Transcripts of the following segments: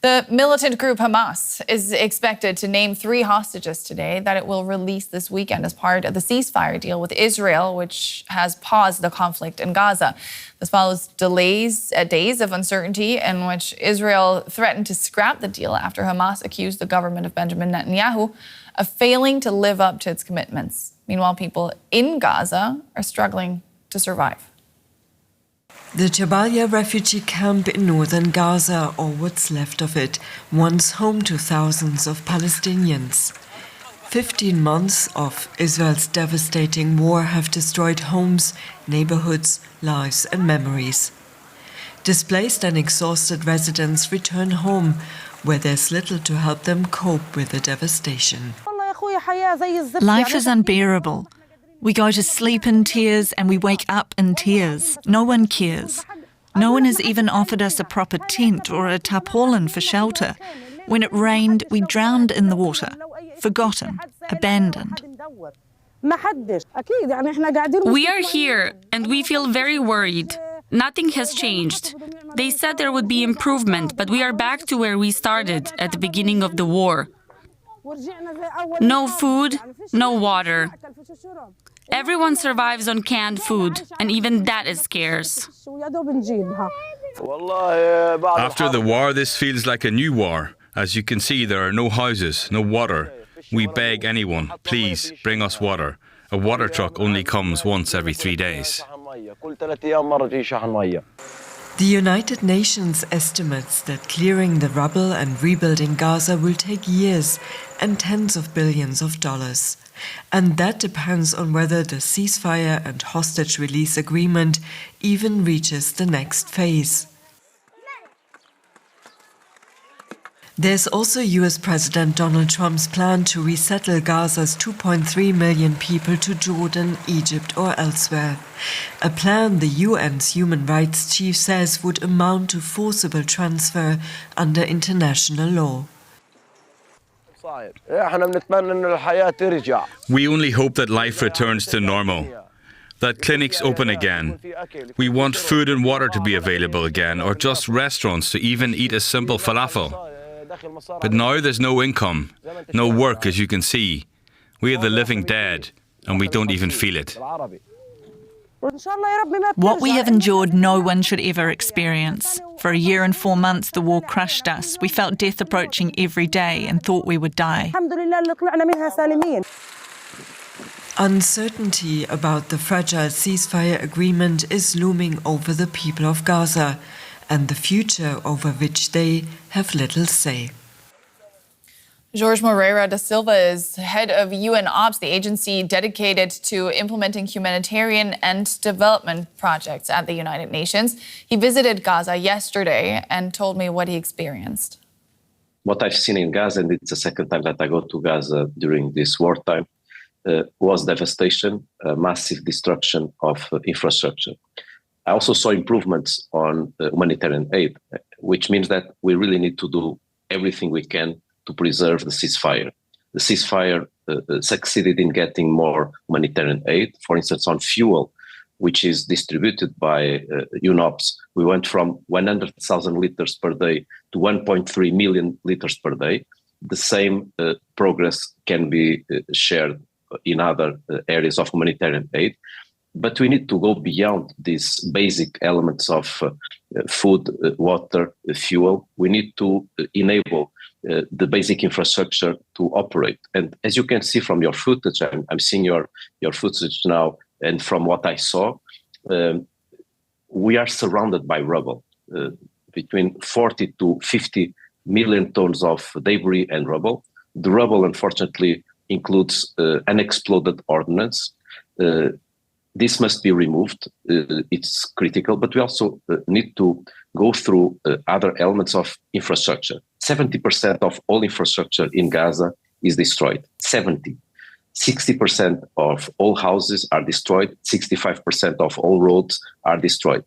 The militant group Hamas is expected to name 3 hostages today that it will release this weekend as part of the ceasefire deal with Israel, which has paused the conflict in Gaza. This follows days of uncertainty in which Israel threatened to scrap the deal after Hamas accused the government of Benjamin Netanyahu of failing to live up to its commitments. Meanwhile, people in Gaza are struggling to survive. The Jabalia refugee camp in northern Gaza, or what's left of it, once home to thousands of Palestinians. 15 months of Israel's devastating war have destroyed homes, neighborhoods, lives and memories. Displaced and exhausted residents return home, where there's little to help them cope with the devastation. Life is unbearable. We go to sleep in tears and we wake up in tears. No one cares. No one has even offered us a proper tent or a tarpaulin for shelter. When it rained, we drowned in the water. Forgotten, abandoned. We are here and we feel very worried. Nothing has changed. They said there would be improvement, but we are back to where we started at the beginning of the war. No food, no water. Everyone survives on canned food, and even that is scarce. After the war, this feels like a new war. As you can see, there are no houses, no water. We beg anyone, please bring us water. A water truck only comes once every 3 days. The United Nations estimates that clearing the rubble and rebuilding Gaza will take years and tens of billions of dollars. And that depends on whether the ceasefire and hostage release agreement even reaches the next phase. There's also US President Donald Trump's plan to resettle Gaza's 2.3 million people to Jordan, Egypt or elsewhere. A plan the UN's human rights chief says would amount to forcible transfer under international law. We only hope that life returns to normal, that clinics open again. We want food and water to be available again, or just restaurants to even eat a simple falafel. But now there's no income, no work, as you can see. We are the living dead, and we don't even feel it. What we have endured, no one should ever experience. For 1 year and 4 months, the war crushed us. We felt death approaching every day and thought we would die. Uncertainty about the fragile ceasefire agreement is looming over the people of Gaza, and the future over which they have little say. Jorge Moreira da Silva is head of UNOPS, the agency dedicated to implementing humanitarian and development projects at the United Nations. He visited Gaza yesterday and told me what he experienced. What I've seen in Gaza, and it's the second time that I go to Gaza during this wartime, was devastation, massive destruction of infrastructure. I also saw improvements on humanitarian aid, which means that we really need to do everything we can to preserve the ceasefire. The ceasefire succeeded in getting more humanitarian aid. For instance, on fuel, which is distributed by UNOPS, we went from 100,000 liters per day to 1.3 million liters per day. The same progress can be shared in other areas of humanitarian aid. But we need to go beyond these basic elements of food, water, fuel. We need to enable the basic infrastructure to operate. And as you can see from your footage, I'm seeing your footage now, and from what I saw, we are surrounded by rubble, between 40 to 50 million tons of debris and rubble. The rubble, unfortunately, includes unexploded ordnance. This must be removed. It's critical, but we also need to go through other elements of infrastructure. 70% of all infrastructure in Gaza is destroyed. 70. 60% of all houses are destroyed. 65% of all roads are destroyed.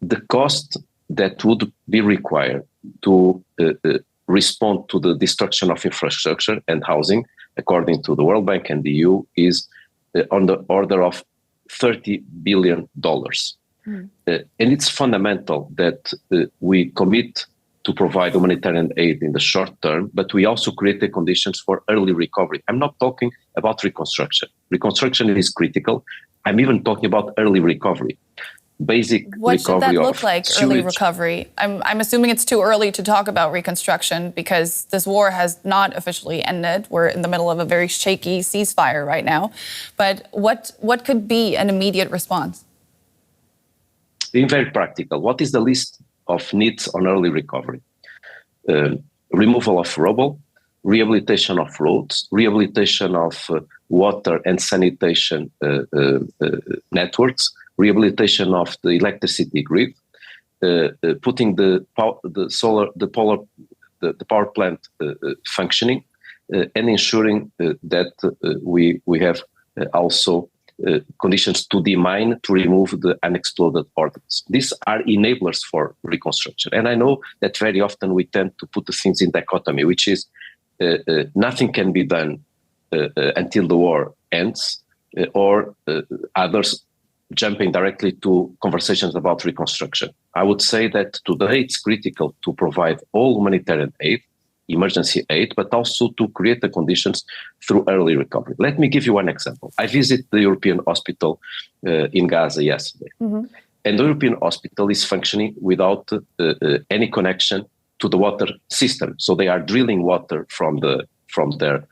The cost that would be required to respond to the destruction of infrastructure and housing, according to the World Bank and the EU, is on the order of $30 billion. And it's fundamental that we commit to provide humanitarian aid in the short term, but we also create the conditions for early recovery. I'm not talking about reconstruction. Reconstruction is critical. I'm even talking about early recovery. Basic what should that recovery look of like, early sewage. recovery? I'm assuming it's too early to talk about reconstruction because this war has not officially ended. We're in the middle of a very shaky ceasefire right now. But what could be an immediate response? Being very practical, what is the list of needs on early recovery? Removal of rubble, rehabilitation of roads, rehabilitation of water and sanitation networks, rehabilitation of the electricity grid, putting the power plant functioning, and ensuring that we have also conditions to demine, to remove the unexploded ordnance. These are enablers for reconstruction. And I know that very often we tend to put the things in dichotomy, which is nothing can be done until the war ends, or others jumping directly to conversations about reconstruction. I would say that today it's critical to provide all humanitarian aid, emergency aid, but also to create the conditions through early recovery. Let me give you one example. I visited the European hospital in Gaza yesterday, and the European hospital is functioning without any connection to the water system. So they are drilling water from their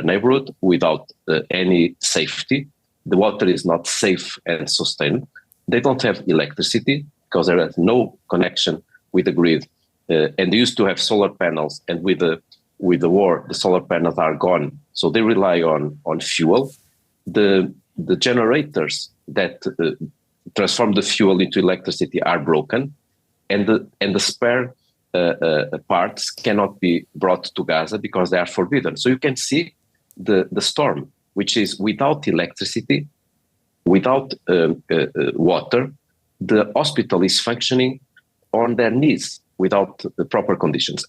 neighborhood without any safety. The water is not safe and sustained. They don't have electricity because there is no connection with the grid. And they used to have solar panels, and with the war, the solar panels are gone. So they rely on fuel. The generators that transform the fuel into electricity are broken, and the spare parts cannot be brought to Gaza because they are forbidden. So you can see the storm, which is without electricity, without water. The hospital is functioning on their knees without the proper conditions.